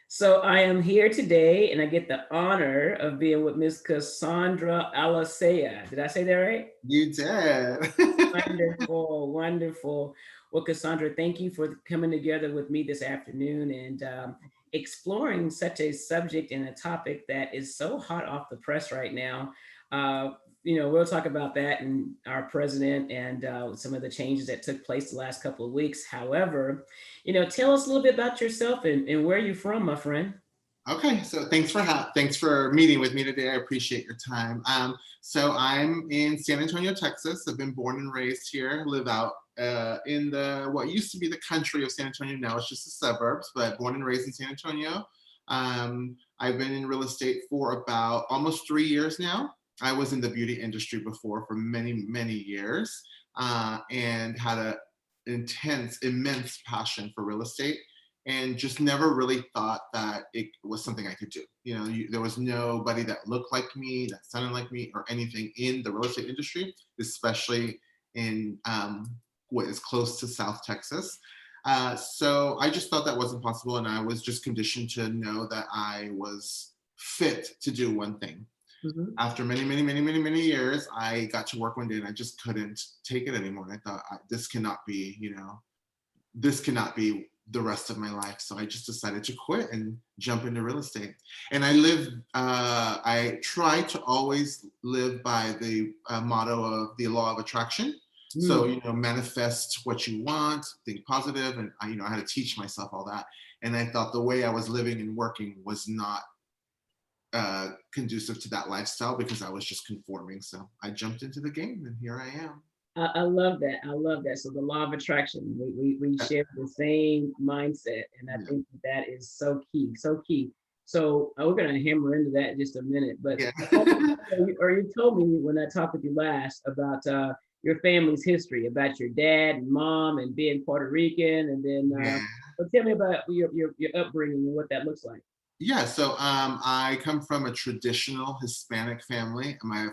So I am here today and I get the honor of being with Miss Cassandra Alasea. Did I say that right? You did. Wonderful, wonderful. Well, Cassandra, thank you for coming together with me this afternoon and exploring such a subject and a topic that is so hot off the press right now. Uh, we'll talk about that and our president and some of the changes that took place the last couple of weeks. However, tell us a little bit about yourself and where you're from, my friend. Okay, so thanks for meeting with me today. I appreciate your time. So I'm in San Antonio, Texas. I've been born and raised here. Live out in the what used to be the country of San Antonio. Now it's just the suburbs, but born and raised in San Antonio. I've been in real estate for about almost 3 years now. I was in the beauty industry before for many years, and had a intense, immense passion for real estate and just never really thought that it was something I could do. There was nobody that looked like me, that sounded like me, or anything in the real estate industry, especially in what is close to South Texas. So I just thought that wasn't possible, and I was just conditioned to know that I was fit to do one thing. Mhm. After many years, I got to work one day, and I just couldn't take it anymore. And I thought, this cannot be, this cannot be the rest of my life. So I just decided to quit and jump into real estate. And I try to always live by the motto of the law of attraction. So, Mm. manifest what you want, think positive. And I had to teach myself all that. And I thought the way I was living and working was not conducive to that lifestyle because I was just conforming. So I jumped into the game and here I am. I love that. I love that. So the law of attraction, we Uh, share the same mindset, and I Yeah. think that is so key, so key. So we're going to hammer into that in just a minute. But Yeah. you told me when I talked with you last about your family's history, about your dad and mom and being Puerto Rican, and then Yeah. but tell me about your upbringing and what that looks like. Yeah, so I come from a traditional Hispanic family. My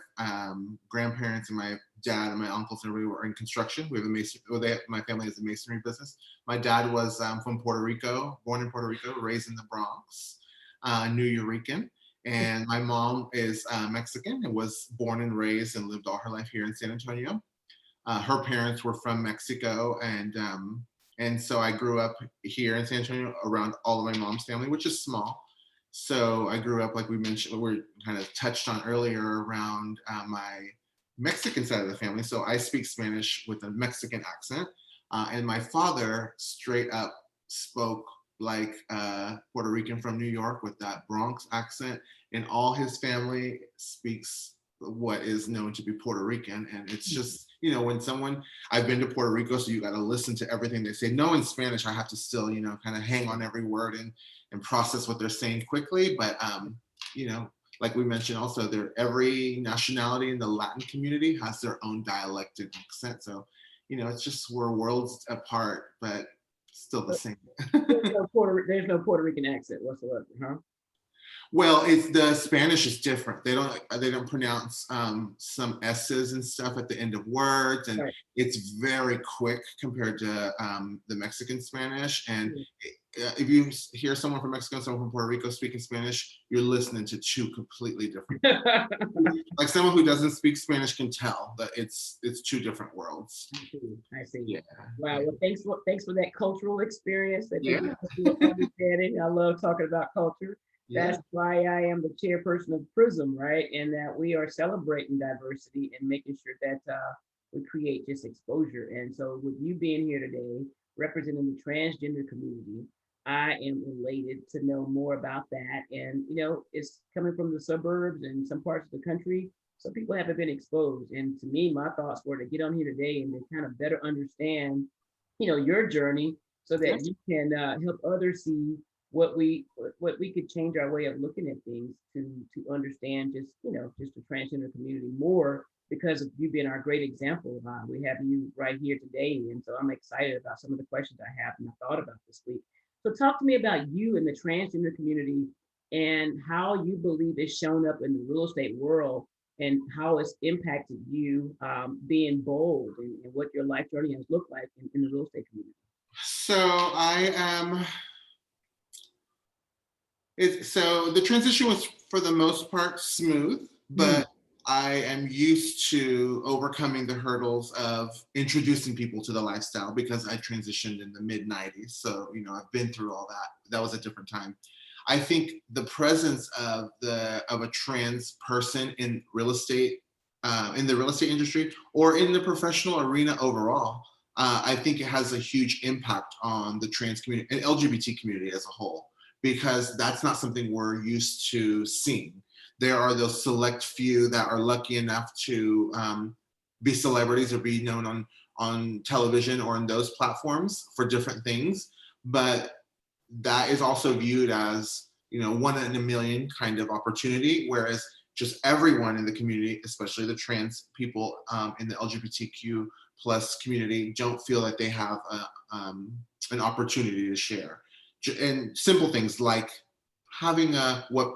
grandparents and my dad and my uncles and everybody were in construction. We have a mason. Well, my family has a masonry business. My dad was from Puerto Rico, born in Puerto Rico, raised in the Bronx, New Eurekan. And my mom is Mexican and was born and raised and lived all her life here in San Antonio. Her parents were from Mexico, and so I grew up here in San Antonio around all of my mom's family, which is small. So I grew up, like we mentioned, we kind of touched on earlier, around my Mexican side of the family. So I speak Spanish with a Mexican accent, and my father straight up spoke like Puerto Rican from New York with that Bronx accent, and all his family speaks what is known to be Puerto Rican. And it's just, when someone, I've been to Puerto Rico, so you got to listen to everything they say. No, in Spanish, I have to still, kind of hang on every word and process what they're saying quickly. But, you know, like we mentioned also, every nationality in the Latin community has their own dialect and accent. So, it's just we're worlds apart, but still the But same. there's no Puerto Rican accent whatsoever, huh? Well, it's the Spanish is different. They don't pronounce some s's and stuff at the end of words, and Right. it's very quick compared to the Mexican Spanish. And Mm. if you hear someone from Mexico and someone from Puerto Rico speaking Spanish, you're listening to two completely different. Like someone who doesn't speak Spanish can tell that it's two different worlds. I see. I see. Yeah, Wow. yeah, Well, thanks for that cultural experience that you give yeah, us a little understanding. I love talking about culture. yeah. That's why I am the chairperson of Prism, right? And that we are celebrating diversity and making sure that we create just exposure. And so, with you being here today, representing the transgender community, I am elated to know more about that. And it's coming from the suburbs and some parts of the country, so people haven't been exposed. And to me, my thoughts were to get on here today and to kind of better understand, your journey, so Yeah. that you can help others see what we could change our way of looking at things to understand just the transgender community more, because of you being our great example. We have you right here today, and so I'm excited about some of the questions I have and I thought about this week. So talk to me about you and the transgender community and how you believe it's shown up in the real estate world and how it's impacted you, being bold, and what your life journey has looked like in the real estate community. So I am So the transition was for the most part smooth, Mm, but I am used to overcoming the hurdles of introducing people to the lifestyle because I transitioned in the mid 90s. So, I've been through all that. That was a different time. I think the presence of a trans person in the real estate industry or in the professional arena overall, I think it has a huge impact on the trans community and LGBT community as a whole, because that's not something we're used to seeing. There are those select few that are lucky enough to be celebrities or be known on television or in those platforms for different things, but that is also viewed as, one in a million kind of opportunity, whereas just everyone in the community, especially the trans people in the LGBTQ plus community, don't feel that they have an opportunity to share. And simple things like having what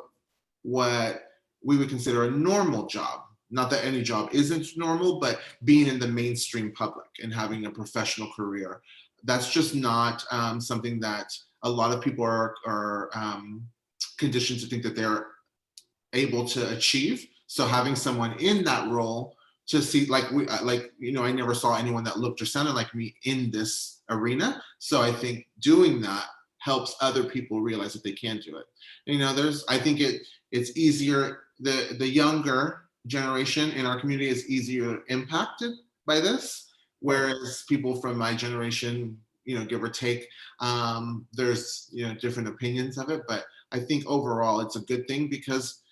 we would consider a normal job. Not that any job isn't normal, but being in the mainstream public and having a professional career. That's just not something that a lot of people are conditioned to think that they're able to achieve. So having someone in that role to see, I never saw anyone that looked or sounded like me in this arena. So I think doing that helps other people realize that they can do it. I think it's easier. The younger generation in our community is easier impacted by this, right. whereas people from my generation, give or take, there's different opinions of it, but I think overall it's a good thing because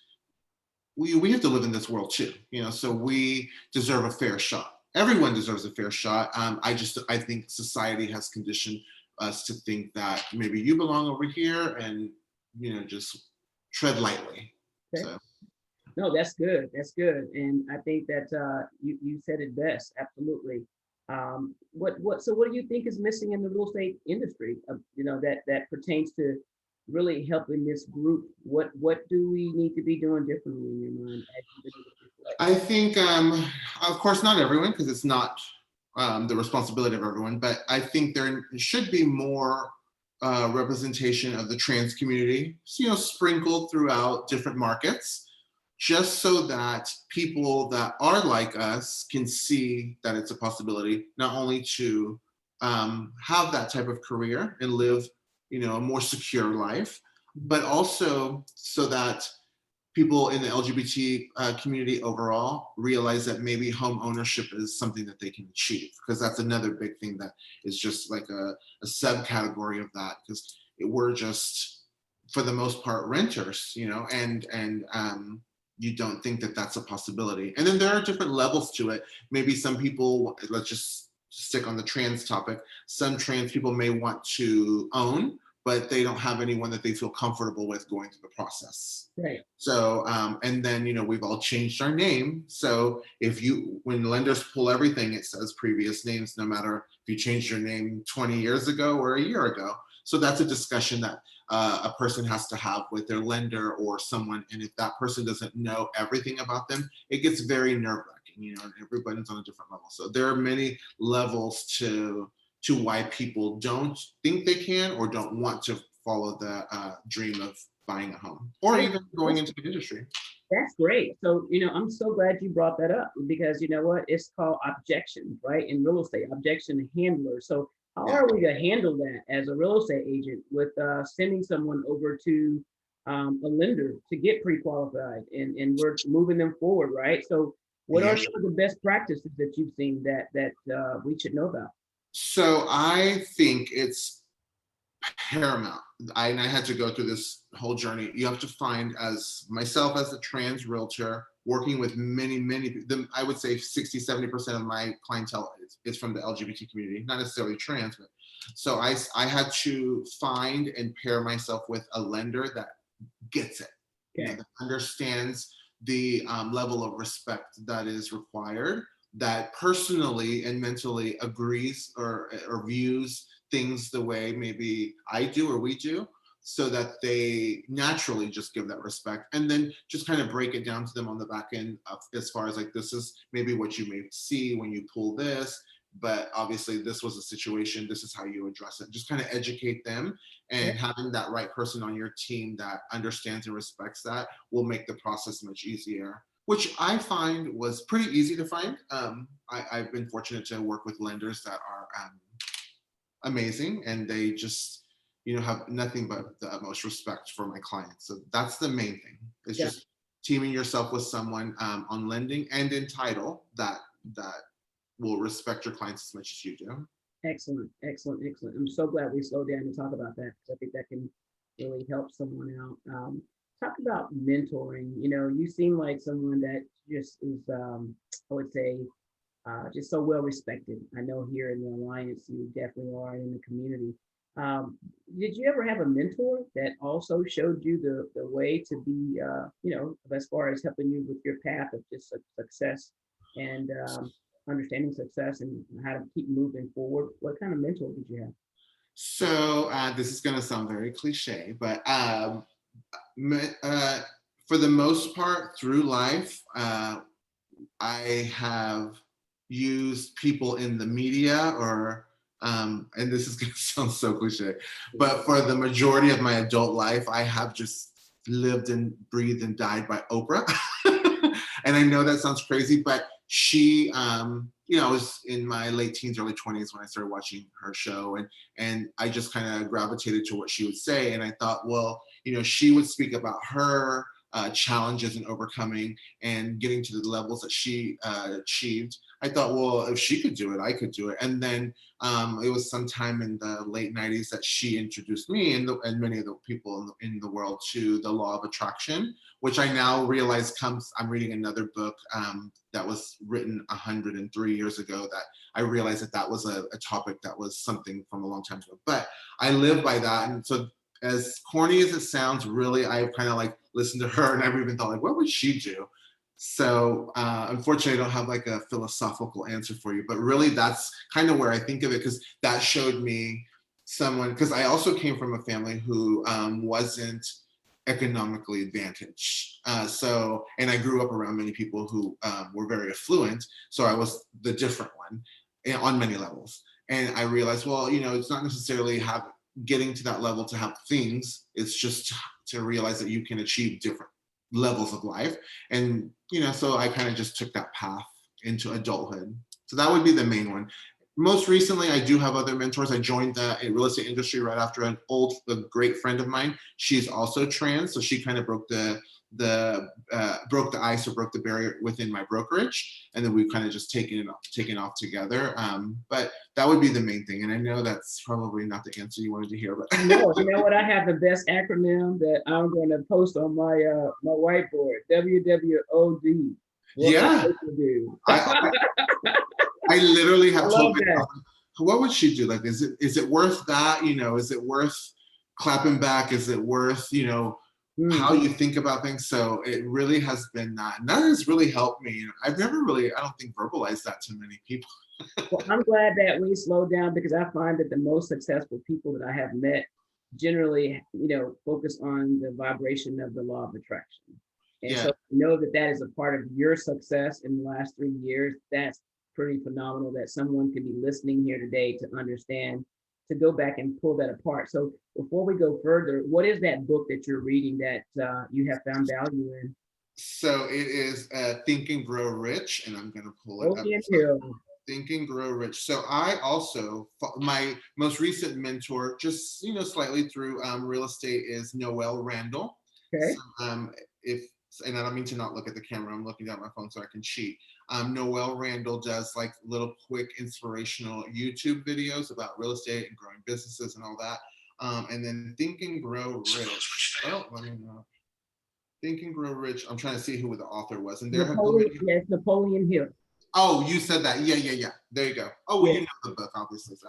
we have to live in this world too, so we deserve a fair shot. Everyone deserves a fair shot. I think society has conditioned us to think that maybe you belong over here and, just tread lightly. Okay. So No, that's good. That's good. And I think that you said it best. Absolutely. So what do you think is missing in the real estate industry? That pertains to really helping this group. What do we need to be doing differently in your mind as you begin to reflect? I think, of course, not everyone, because it's not the responsibility of everyone, but I think there should be more representation of the trans community, sprinkled throughout different markets, just so that people that are like us can see that it's a possibility, not only to have that type of career and live, a more secure life, but also so that people in the LGBT community overall realize that maybe home ownership is something that they can achieve, because that's another big thing that is just like a subcategory of that, because we're just for the most part renters, and you don't think that that's a possibility. And then there are different levels to it. Maybe some people, let's just stick on the trans topic, some trans people may want to own, but they don't have anyone that they feel comfortable with going through the process. Right. So, and then, we've all changed our name. So when lenders pull everything, it says previous names, no matter if you changed your name 20 years ago or a year ago. So that's a discussion that a person has to have with their lender or someone. And if that person doesn't know everything about them, it gets very nerve wracking, and everybody's on a different level. So there are many levels to why people don't think they can or don't want to follow the dream of buying a home or Yeah, even going into the industry. that's great. So, I'm so glad you brought that up because you know what? It's called objection, right? In real estate, objection handler. So, how Yeah. are we to handle that as a real estate agent with sending someone over to a lender to get pre-qualified and we're moving them forward, right? So, what are Yeah. some of the best practices that you've seen that we should know about? So I think it's paramount. And I had to go through this whole journey. You have to find, as myself as a trans realtor, working with many I would say 60-70% of my clientele is from the LGBT community, not necessarily trans, but so I had to find and pair myself with a lender that gets it, Okay. that understands the level of respect that is required, that personally and mentally agrees or views things the way maybe I do or we do, so that they naturally just give that respect, and then just kind of break it down to them on the back end of, as far as like, this is maybe what you may see when you pull this. but obviously this was a situation, this is how you address it. Just kind of educate them, Yeah, and having that right person on your team that understands and respects that will make the process much easier, which I find was pretty easy to find. I've been fortunate to work with lenders that are amazing, and they just, have nothing but the utmost respect for my clients. So that's the main thing. It's yeah. just teaming yourself with someone on lending and in title that will respect your clients as much as you do. Excellent, excellent, excellent. I'm so glad we slowed down to talk about that because I think that can really help someone out. Talk about mentoring. You seem like someone that just is, I would say, just so well respected. I know here in the Alliance, you definitely are in the community. Um, did you ever have a mentor that also showed you the way to be, as far as helping you with your path of just success and understanding success and how to keep moving forward? What kind of mentor did you have? So this is going to sound very cliche, but uh, for the most part through life, I have used people in the media, or and this is going to sound so cliche, but for the majority of my adult life, I have just lived and breathed and died by Oprah. And I know that sounds crazy, but she, I was in my late teens, early 20s when I started watching her show, and I just kind of gravitated to what she would say, and I thought, well, she would speak about her challenges and overcoming and getting to the levels that she achieved. I thought, well, if she could do it, I could do it. And then it was sometime in the late 90s that she introduced me and many of the people in the world to the law of attraction, which I now realize I'm reading another book that was written 103 years ago, that I realized that was a topic that was something from a long time ago. But I live by that. And so, as corny as it sounds, really, I've kind of like listened to her, and I've even thought, like, what would she do? So unfortunately, I don't have like a philosophical answer for you, but really that's kind of where I think of it, because that showed me someone, because I also came from a family who wasn't economically advantaged. And I grew up around many people who were very affluent. So I was the different one on many levels. And I realized, well, it's not necessarily getting to that level to have things. It's just to realize that you can achieve different levels of life. And, so I kind of just took that path into adulthood. So that would be the main one. Most recently, I do have other mentors. I joined the real estate industry right after a great friend of mine. She's also trans, so she kind of broke the ice, or broke the barrier within my brokerage, and then we've kind of just taken off together. But that would be the main thing, and I know that's probably not the answer you wanted to hear, but No, you know what? I have the best acronym that I'm going to post on my my whiteboard. WWOD. What would yeah, Oprah do? I I literally I have told love that. myself, what would she do? Like, is it worth that? Is it worth clapping back? Is it worth, how Mhm. you think about things? So it really has been that. And that has really helped me. I've never really, I don't think, verbalized that to many people. Well, I'm glad that we slowed down because I find that the most successful people that I have met generally, focus on the vibration of the law of attraction. And Yeah. so know that that is a part of your success in the last 3 years. That's pretty phenomenal that someone could be listening here today to understand, to go back and pull that apart. So before we go further, what is that book that you're reading that you have found value in? So it is Think and Grow Rich, and I'm going to pull it up. Napoleon Hill. Think and Grow Rich. So I also, my most recent mentor, just slightly through real estate, is Noelle Randall. Okay. So, if and I don't mean to not look at the camera, I'm looking at my phone so I can cheat. Noelle Randall does like little quick inspirational YouTube videos about real estate and growing businesses and all that. And then Think and Grow Rich. Oh, let me know. Think and Grow Rich. I'm trying to see who the author was, and there have been Napoleon, many. yes, Napoleon Hill. Oh, you said that. Yeah, yeah, yeah. There you go. Oh, well, Yeah. you know the book, obviously. So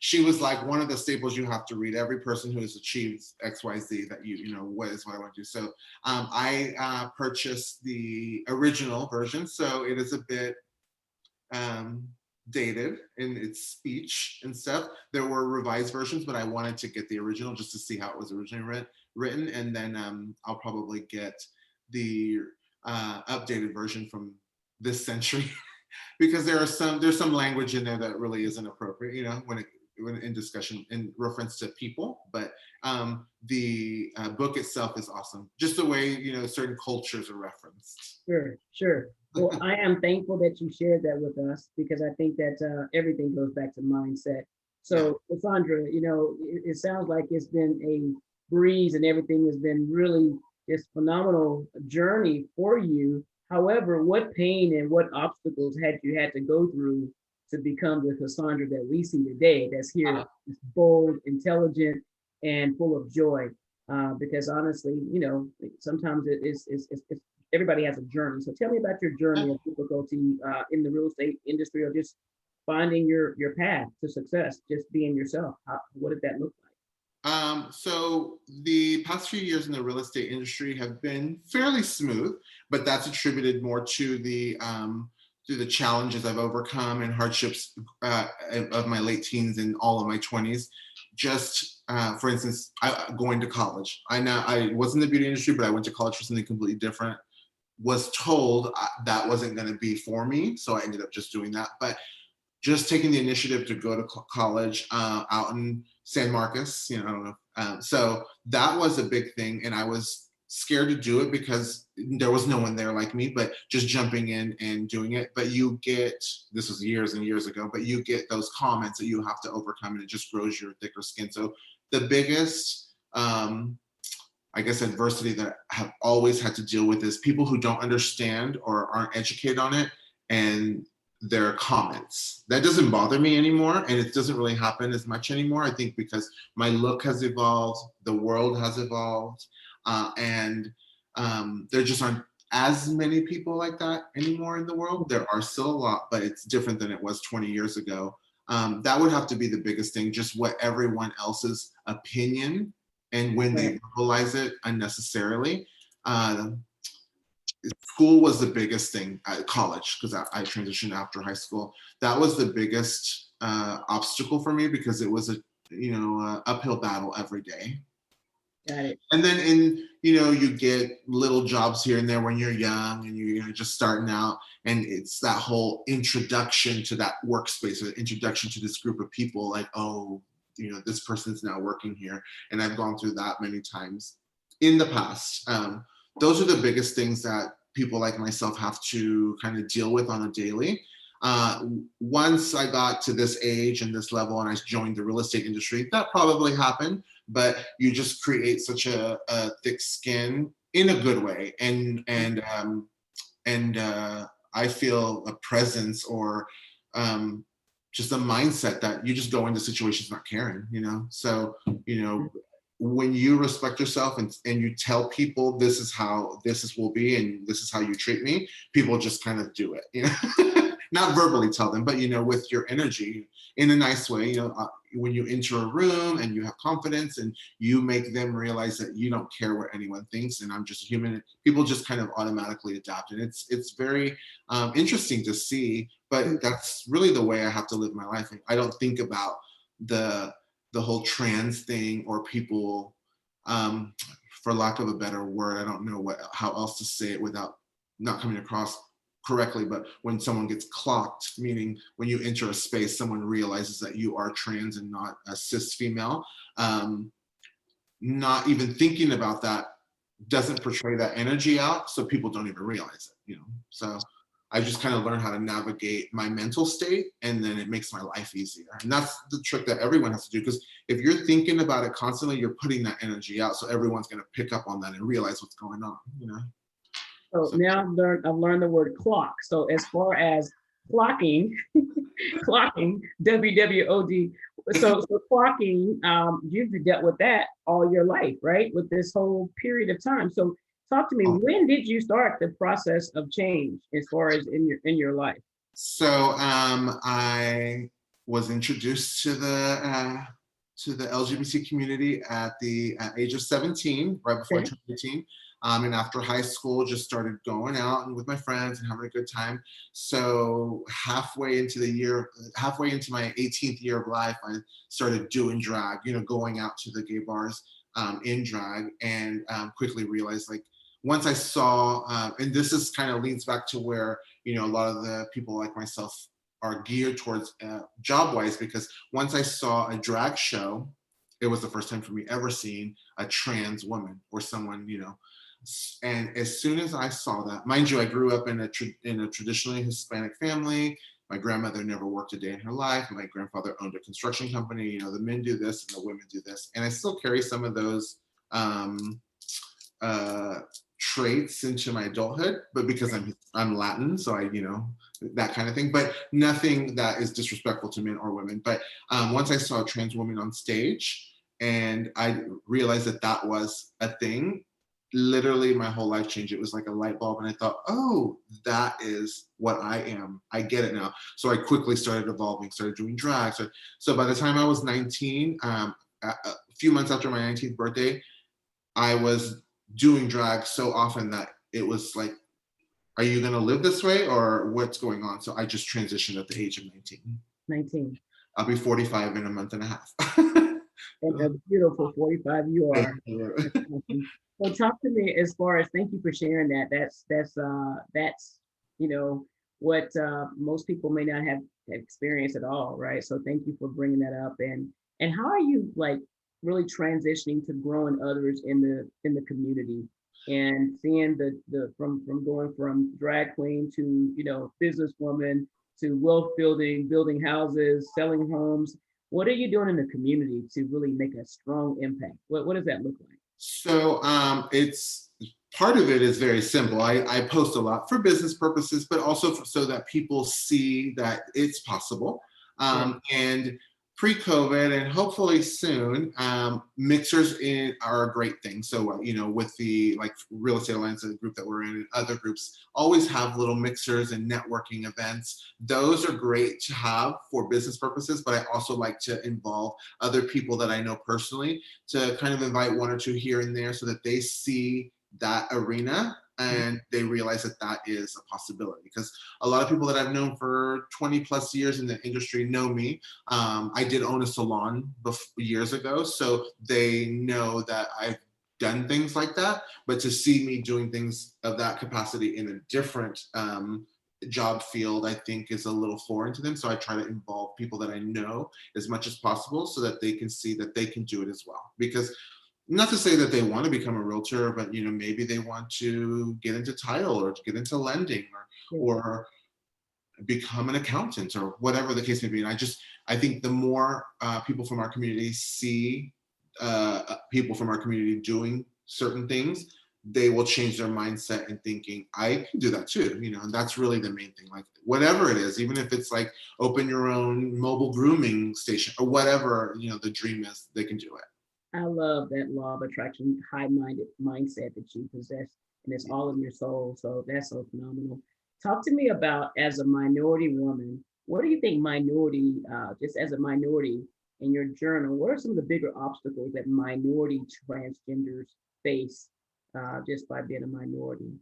she was like one of the staples you have to read. Every person who has achieved XYZ that what is what I want to do. So I purchased the original version. So it is a bit um, dated in its speech and stuff. There were revised versions, but I wanted to get the original just to see how it was originally written. And then I'll probably get the updated version from this century. because there's some language in there that really isn't appropriate, you know, when in discussion in reference to people. But the book itself is awesome, just the way, you know, certain cultures are referenced. Sure, sure. Well, I am thankful that you shared that with us because I think that everything goes back to mindset. Yeah. So, Cassandra, you know, it sounds like it's been a breeze and everything has been really this phenomenal journey for you. However, what pain and what obstacles had you had to go through to become the Cassandra that we see today, that's here, that's bold, intelligent, and full of joy? Because honestly, you know, sometimes it's everybody has a journey. So tell me about your journey of difficulty in the real estate industry, or just finding your path to success, just being yourself. What did that look like? So the past few years in the real estate industry have been fairly smooth, but that's attributed more to the challenges I've overcome and hardships of my late teens and all of my 20s. Just for instance, going to college. I was in the beauty industry, but I went to college for something completely different. Was told that wasn't going to be for me, so I ended up just doing that. But just taking the initiative to go to college out in San Marcos, you know, I don't know. So that was a big thing, and I was scared to do it because there was no one there like me. But just jumping in and doing it. But you get, this was years and years ago, but you get those comments that you have to overcome, and it just grows your thicker skin. So the biggest I guess adversity that I have always had to deal with is people who don't understand or aren't educated on it, and their comments. That doesn't bother me anymore, and it doesn't really happen as much anymore. I think because my look has evolved, the world has evolved, and there just aren't as many people like that anymore in the world. There are still a lot, but it's different than it was 20 years ago. That would have to be the biggest thing, just what everyone else's opinion, and when they Right. verbalize it unnecessarily. Uh, School was the biggest thing at college, because I transitioned after high school. That was the biggest obstacle for me, because it was a, you know, uphill battle every day. Got it. And then in, you know, you get little jobs here and there when you're young and you're just starting out, and it's that whole introduction to that workspace, or introduction to this group of people, like, oh, you know, this person's now working here. And I've gone through that many times in the past. Those are the biggest things that people like myself have to kind of deal with on a daily. uh, Once I got to this age and this level and I joined the real estate industry, that probably happened, but you just create such a thick skin in a good way. And I feel a presence, or um, just a mindset that you just go into situations not caring, you know? So, you know, when you respect yourself, and you tell people this is how this will be and this is how you treat me, people just kind of do it, you know? Not verbally tell them, but, you know, with your energy in a nice way, you know, when you enter a room and you have confidence and you make them realize that you don't care what anyone thinks and I'm just human, people just kind of automatically adapt. And it's very interesting to see, but that's really the way I have to live my life. I don't think about the the whole trans thing, or people, um, for lack of a better word, I don't know how else to say it without not coming across correctly, but when someone gets clocked, meaning when you enter a space, someone realizes that you are trans and not a cis female, um, not even thinking about that doesn't portray that energy out, so people don't even realize it, you know? So I just kind of learned how to navigate my mental state, and then it makes my life easier. And that's the trick that everyone has to do, because if you're thinking about it constantly, you're putting that energy out, so everyone's going to pick up on that and realize what's going on, you know? So So now I've learned the word clock. So as far as clocking, clocking, WWOD. So clocking, you've dealt with that all your life, right? With this whole period of time. So talk to me, oh, when did you start the process of change as far as in your life? I was introduced to the LGBT community at the age of 17, right before I Okay. turned 18. And after high school, just started going out and with my friends and having a good time. So halfway into my 18th year of life, I started doing drag, you know, going out to the gay bars in drag, and quickly realized, like, once I saw, and this is kind of leads back to where, a lot of the people like myself are geared towards job wise, because once I saw a drag show, it was the first time for me ever seeing a trans woman or someone, and as soon as I saw that, mind you, I grew up in a traditionally Hispanic family. My grandmother never worked a day in her life. My grandfather owned a construction company. The men do this and the women do this. And I still carry some of those um, uh, traits into my adulthood, but because I'm Latin, so I, that kind of thing, but nothing that is disrespectful to men or women. But once I saw a trans woman on stage and I realized that that was a thing, literally my whole life changed. It was like a light bulb, and I thought, oh, that is what I am. I get it now. So I quickly started evolving, started doing drag. So by the time I was 19, a few months after my 19th birthday, I was doing drag so often that it was like, are you going to live this way or what's going on? So I just transitioned at the age of 19. 19. I'll be 45 in a month and a half. And a beautiful 45 you are. So talk to me as far as, thank you for sharing that. That's what most people may not have experienced at all, right? So thank you for bringing that up. And how are you like really transitioning to growing others in the community and seeing the from going from drag queen to businesswoman to wealth building houses, selling homes. What are you doing in the community to really make a strong impact? What does that look like? So it's part of it is very simple. I post a lot for business purposes, but also so that people see that it's possible. And pre-COVID and hopefully soon, mixers are a great thing. So, with the like Real Estate Alliance group that we're in and other groups always have little mixers and networking events. Those are great to have for business purposes, but I also like to involve other people that I know personally to kind of invite one or two here and there so that they see that arena and they realize that that is a possibility. Because a lot of people that I've known for 20 plus years in the industry know me. I did own a salon years ago, so they know that I've done things like that. But to see me doing things of that capacity in a different job field, I think is a little foreign to them. So I try to involve people that I know as much as possible so that they can see that they can do it as well. Because not to say that they want to become a realtor, but maybe they want to get into title or to get into lending or become an accountant or whatever the case may be. And I think the more people from our community see people from our community doing certain things, they will change their mindset and thinking, I can do that too, and that's really the main thing. Like whatever it is, even if it's like open your own mobile grooming station or whatever, the dream is, they can do it. I love that law of attraction, high-minded mindset that you possess, and it's all in your soul. So that's so phenomenal. Talk to me about, as a minority woman, what do you think just as a minority in your journal, what are some of the bigger obstacles that minority transgenders face just by being a minority?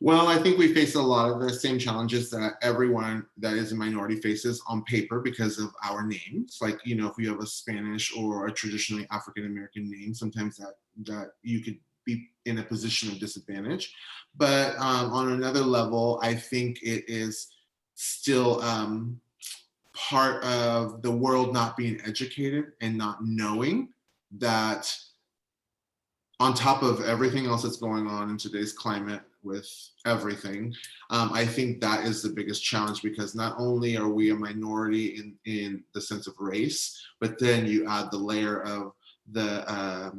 Well, I think we face a lot of the same challenges that everyone that is a minority faces on paper because of our names. Like, if you have a Spanish or a traditionally African American name, sometimes that you could be in a position of disadvantage. But on another level, I think it is still part of the world not being educated and not knowing that on top of everything else that's going on in today's climate with everything, I think that is the biggest challenge, because not only are we a minority in the sense of race, but then you add the layer of the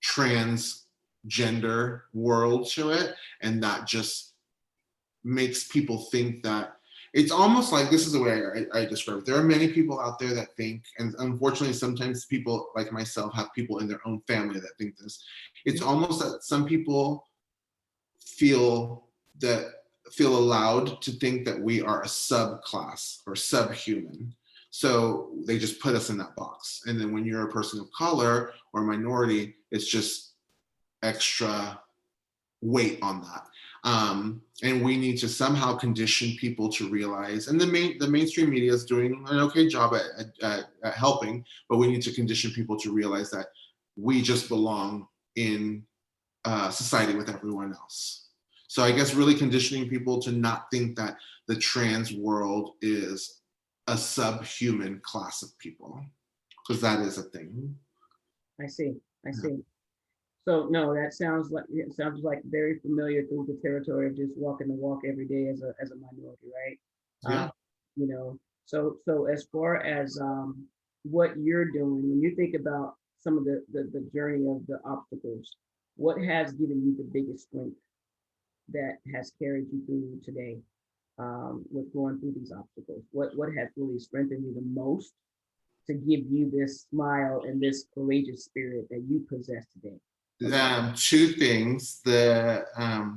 transgender world to it, and that just makes people think that it's almost like, this is the way I describe it. There are many people out there that think, and unfortunately, sometimes people like myself have people in their own family that think this. It's almost that some people feel allowed to think that we are a subclass or subhuman. So they just put us in that box. And then when you're a person of color or minority, it's just extra weight on that. And we need to somehow condition people to realize, and the mainstream media is doing an okay job at helping, but we need to condition people to realize that we just belong in society with everyone else. So I guess really conditioning people to not think that the trans world is a subhuman class of people, because that is a thing. I see. I Yeah. see. So no, that sounds like it sounds like very familiar through the territory of just walking the walk every day as a minority, right? Yeah. You know, so as far as what you're doing, when you think about some of the journey of the obstacles, what has given you the biggest strength that has carried you through today with going through these obstacles? What has really strengthened you the most to give you this smile and this courageous spirit that you possess today? Two things: the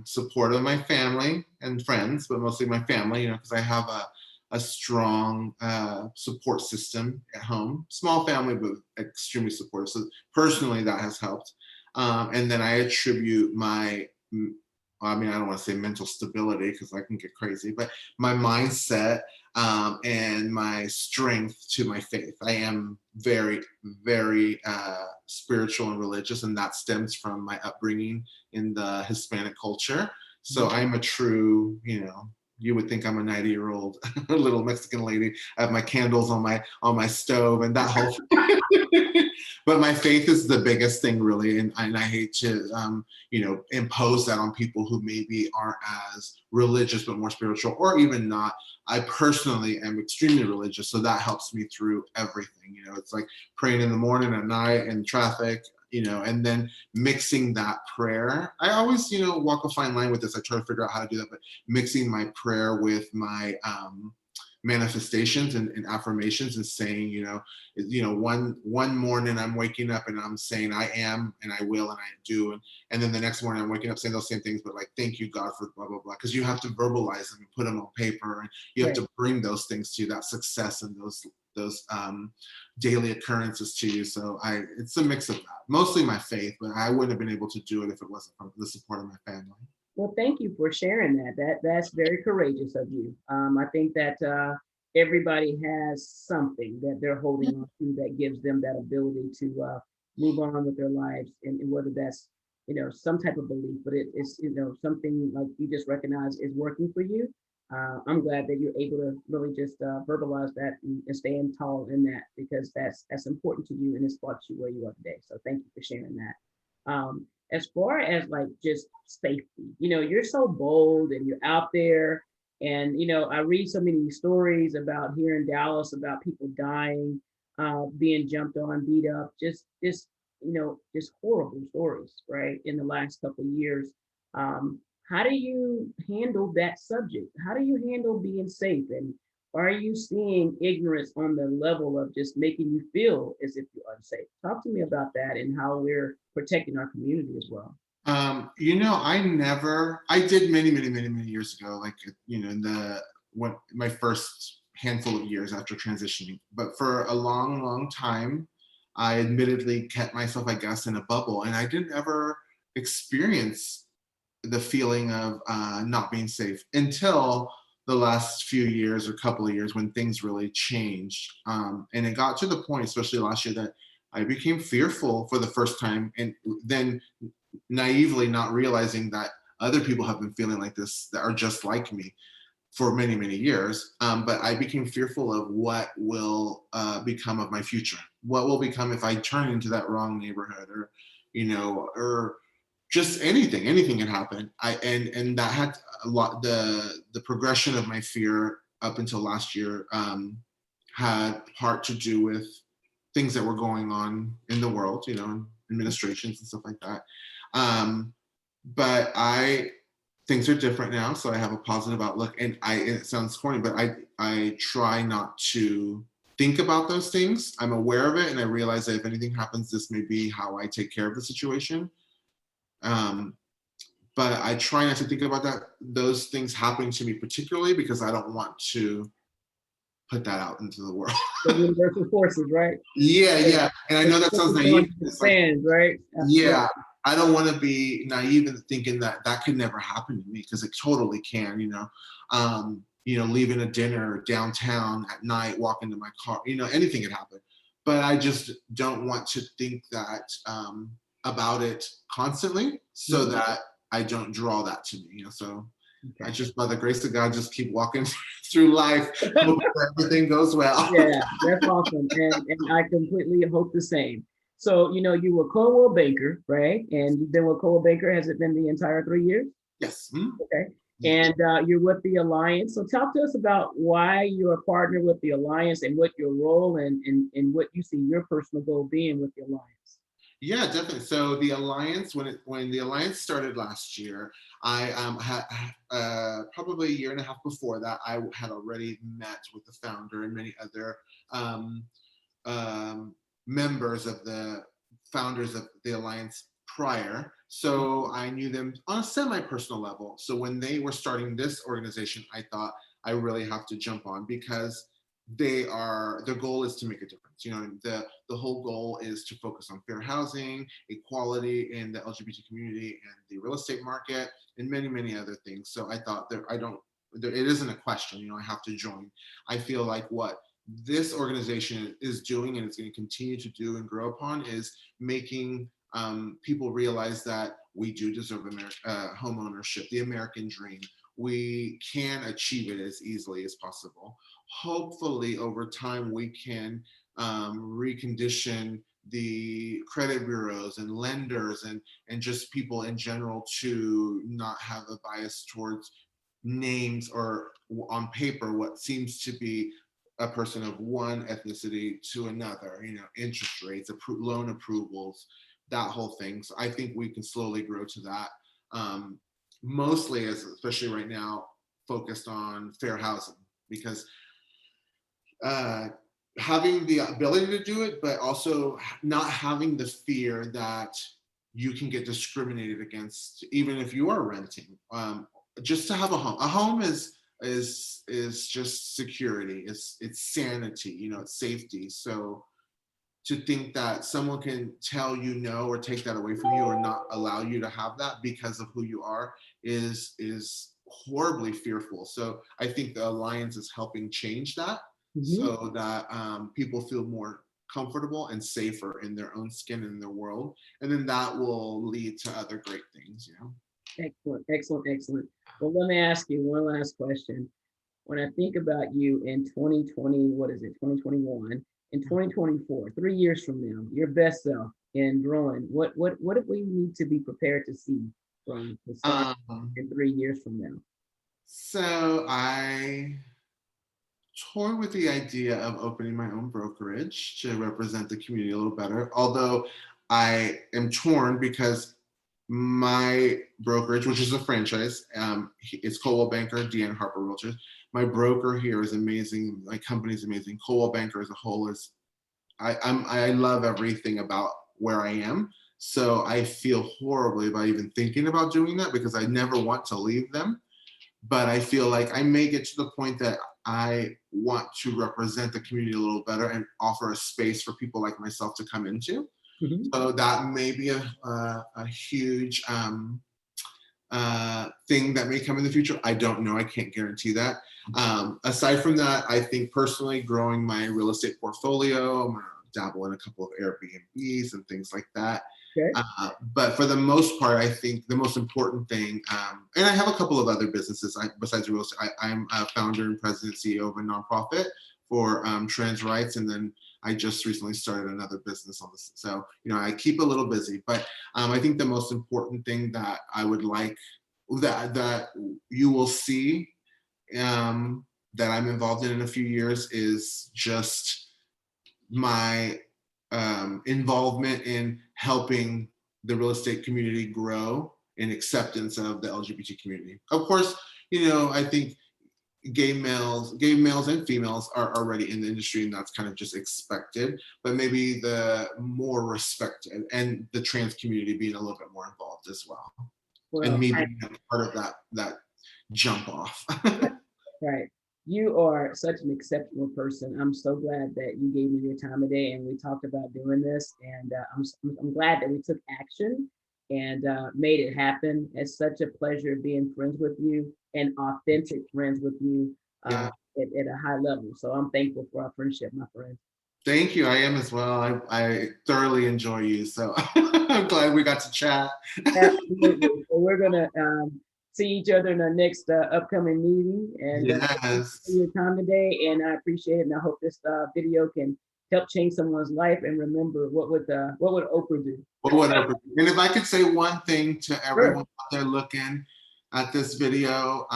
support of my family and friends, but mostly my family, because I have a strong support system at home. Small family, but extremely supportive. So personally, that has helped. And then I attribute I mean, I don't want to say mental stability because I can get crazy, but my mindset and my strength to my faith. I am very, very spiritual and religious, and that stems from my upbringing in the Hispanic culture. So I'm a true, you would think I'm a 90-year-old little Mexican lady. I have my candles on my stove and that whole but my faith is the biggest thing, really, and I hate to impose that on people who maybe aren't as religious but more spiritual, or even not. I personally am extremely religious, so that helps me through everything. It's like praying in the morning, at night, in traffic, and then mixing that prayer. I always, walk a fine line with this. I try to figure out how to do that, but mixing my prayer with my manifestations and affirmations, and saying, one morning I'm waking up and I'm saying I am and I will and I do, and then the next morning I'm waking up saying those same things, but like, thank you God for blah blah blah, because you have to verbalize them and put them on paper, and you have Right. to bring those things to you, that success and those daily occurrences to you. So it's a mix of that, mostly my faith, but I wouldn't have been able to do it if it wasn't for the support of my family. Well, thank you for sharing that. That's very courageous of you. I think that everybody has something that they're holding on to that gives them that ability to move on with their lives, and whether that's some type of belief, but it's something like you just recognize is working for you. I'm glad that you're able to really just verbalize that and stand tall in that, because that's important to you and it's brought you where you are today. So thank you for sharing that. As far as like just safety, you're so bold and you're out there. And, I read so many stories about here in Dallas about people dying, being jumped on, beat up, just horrible stories, right? In the last couple of years. How do you handle that subject? How do you handle being safe? And are you seeing ignorance on the level of just making you feel as if you're unsafe? Talk to me about that and how we're protecting our community as well. I did many, many, many, many years ago, like, in my first handful of years after transitioning. But for a long, long time, I admittedly kept myself, I guess, in a bubble, and I didn't ever experience the feeling of not being safe until the last few years or couple of years, when things really changed. And it got to the point, especially last year, that I became fearful for the first time, and then naively not realizing that other people have been feeling like this that are just like me for many, many years. But I became fearful of what will become of my future. What will become if I turn into that wrong neighborhood, or just anything can happen. And that had a lot, the progression of my fear up until last year had part to do with things that were going on in the world, administrations and stuff like that. But things are different now, so I have a positive outlook. And it sounds corny, but I try not to think about those things. I'm aware of it, and I realize that if anything happens, this may be how I take care of the situation. But I try not to think about those things happening to me particularly, because I don't want to put that out into the world. The universal forces, right? Yeah. And I know that sounds naive. It's like, Fans, right? yeah, I don't want to be naive in thinking that that could never happen to me, because it totally can. Leaving a dinner downtown at night, walking to my car, anything could happen. But I just don't want to think that about it constantly so that I don't draw that to me. So I Okay. just, by the grace of God, just keep walking through life, hoping that everything goes well. Yeah, that's awesome. And I completely hope the same. So, you were Coldwell Banker, right? And you've been with Coldwell Banker, has it been the entire 3 years? Yes. Okay. And you're with the Alliance. So talk to us about why you're a partner with the Alliance and what your role and what you see your personal goal being with the Alliance. Yeah, definitely. So the alliance, when the alliance started last year, I had probably a year and a half before that, I had already met with the founder and many other um, um, members of the founders of the alliance prior. So I knew them on a semi-personal level. So when they were starting this organization, I thought I really have to jump on because their goal is to make a difference. The whole goal is to focus on fair housing, equality in the LGBT community and the real estate market, and many, many other things. So I thought it isn't a question, I have to join. I feel like what this organization is doing and it's going to continue to do and grow upon is making people realize that we do deserve home ownership, the American dream. We can achieve it as easily as possible. Hopefully, over time, we can recondition the credit bureaus and lenders and just people in general to not have a bias towards names or on paper what seems to be a person of one ethnicity to another, interest rates, loan approvals, that whole thing. So I think we can slowly grow to that. Mostly, especially right now, focused on fair housing because uh, having the ability to do it, but also not having the fear that you can get discriminated against, even if you are renting. Just to have a home. A home is just security. It's sanity. It's safety. So to think that someone can tell you no or take that away from you or not allow you to have that because of who you are is horribly fearful. So I think the alliance is helping change that Mhm. so that people feel more comfortable and safer in their own skin and in their world, and then that will lead to other great things. Excellent, excellent, excellent. Well, let me ask you one last question. When I think about you in 2020, what is it, 2021, in 2024, 3 years from now, your best self and growing, what do we need to be prepared to see from the sign um, in 3 years from now? so I toy with the idea of opening my own brokerage to represent the community a little better. Although I am torn because my brokerage, which is a franchise, it's Coldwell Banker, Deanne Harper Realtors. My broker here is amazing. My company is amazing. Coldwell Banker as a whole is, I love everything about where I am. So I feel horribly about even thinking about doing that because I never want to leave them, but I feel like I may get to the point that I want to represent the community a little better and offer a space for people like myself to come into. Mhm. So that may be a huge thing that may come in the future. I don't know. I can't guarantee that. Aside from that, I think personally growing my real estate portfolio, I'm going to dabble in a couple of Airbnbs and things like that. Okay. But for the most part, I think the most important thing, and I have a couple of other businesses besides real estate. I'm a founder and president, CEO of a nonprofit for trans rights, and then I just recently started another business on this. So I keep a little busy, but I think the most important thing that I would like that you will see that I'm involved in a few years is just my involvement in helping the real estate community grow in acceptance of the LGBT community. Of course, I think gay males and females are already in the industry and that's kind of just expected, but maybe the more respected and the trans community being a little bit more involved as well. And Well, me being a part of that jump off. right. You are such an exceptional person. I'm so glad that you gave me your time today and we talked about doing this. And I'm glad that we took action and made it happen. It's such a pleasure being friends with you and authentic friends with you Yeah. at a high level. So I'm thankful for our friendship, my friend. Thank you. I am as well. I thoroughly enjoy you. So I'm glad we got to chat. Absolutely. So we're gonna see each other in our next upcoming meeting. And thank you for Yes. your time today, and I appreciate it. And I hope this video can help change someone's life. And remember, what would Oprah do? Well, whatever. And if I could say one thing to everyone Sure. out there looking at this video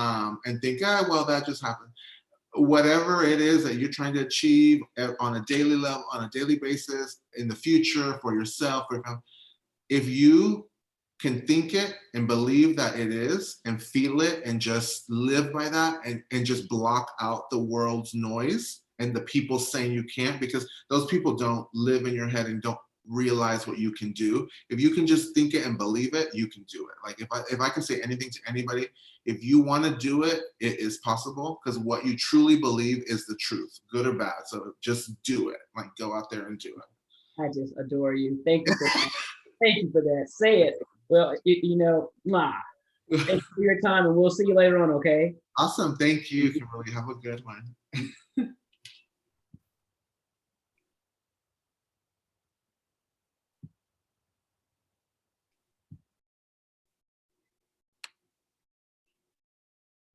and think, ah, well, that just happened. Whatever it is that you're trying to achieve on a daily level, on a daily basis, in the future, for yourself, if you can think it and believe that it is and feel it and just live by that and just block out the world's noise and the people saying you can't, because those people don't live in your head and don't realize what you can do. If you can just think it and believe it, you can do it. Like if I can say anything to anybody, if you want to do it, it is possible, because what you truly believe is the truth, good or bad. So just do it. Like go out there and do it. I just adore you. Thank you for that. Thank you for that. Say it. Well, mwah. Thank you for your time, and we'll see you later on, okay? Awesome. Thank you, Kimberly. Have a good one.